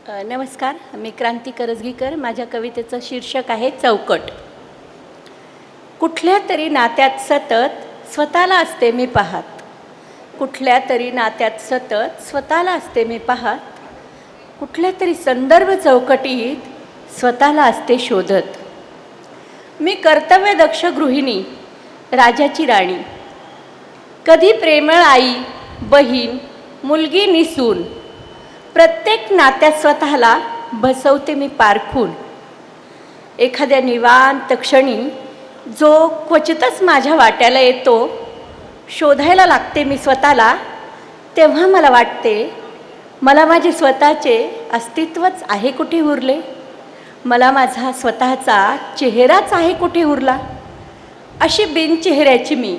नमस्कार, मी क्रांती करजगीकर. माझ्या कवितेचं शीर्षक आहे चौकट. कुठल्या तरी नात्यात सतत स्वतःला असते मी पाहत. कुठल्या तरी नात्यात सतत स्वतःला असते मी पाहत. कुठल्या तरी संदर्भ चौकटीत स्वतःला असते शोधत. मी कर्तव्यदक्ष गृहिणी, राजाची राणी. कधी प्रेमळ आई, बहीण, मुलगी निसून. प्रत्येक नात्यात स्वतःला बसवते मी पारखून. एखाद्या निवांत क्षणी जो क्वचितच माझ्या वाट्याला येतो, शोधायला लागते मी स्वतःला. तेव्हा मला वाटते, मला माझे स्वतःचे अस्तित्वच आहे कुठे उरले. मला माझा स्वतःचा चेहराच आहे कुठे उरला. अशी बिनचेहऱ्याची मी.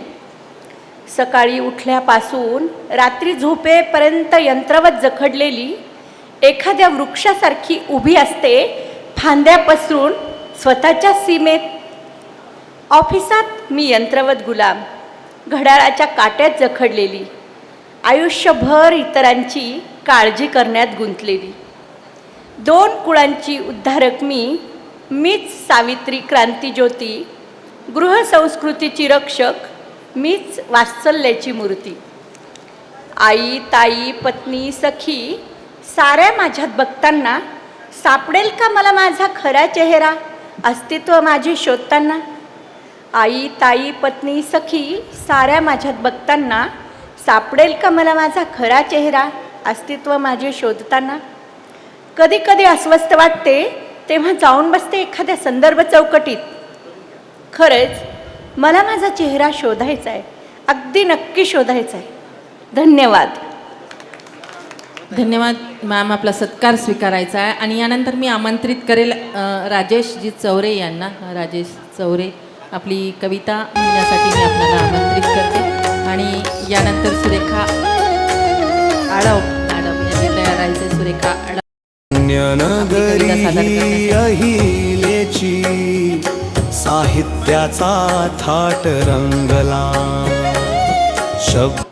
सकाळी उठल्यापासून रात्री झोपेपर्यंत यंत्रवत जखडलेली एखाद्या वृक्षासारखी उभी असते, फांद्या पसरून स्वतःच्या सीमेत. ऑफिसात मी यंत्रवत गुलाम, घड्याळाच्या काट्यात जखडलेली, आयुष्यभर इतरांची काळजी करण्यात गुंतलेली. 2 कुळांची उद्धारक मी. मीच सावित्री क्रांतिज्योती, गृहसंस्कृतीची रक्षक. मीच वात्सल्याची मूर्ती. आई, ताई, पत्नी, सखी साऱ्या माझ्यात बघताना सापडेल का मला माझा खरा चेहरा, अस्तित्व माझे शोधताना. आई, ताई, पत्नी, सखी साऱ्या माझ्यात बघताना सापडेल का मला माझा खरा चेहरा, अस्तित्व माझे शोधताना. कधी कधी अस्वस्थ वाटते, तेव्हा जाऊन बसते एखाद्या संदर्भ चौकटीत. खरंच मला माझा चेहरा शोधायचा आहे, अगदी नक्की शोधायचा आहे. धन्यवाद. धन्यवाद मॅम. आपला सत्कार स्वीकारायचा आहे आणि यानंतर मी आमंत्रित करेल राजेशजी चौरे यांना. राजेश चौरे आपली कविता म्हणण्यासाठी मी आपल्याला आमंत्रित करते आणि यानंतर सुरेखा आडव मॅडम यांनी तयार राहायचे. सुरेखा आडव अहिलेची साहित्याचा थाट रंगला. शब्द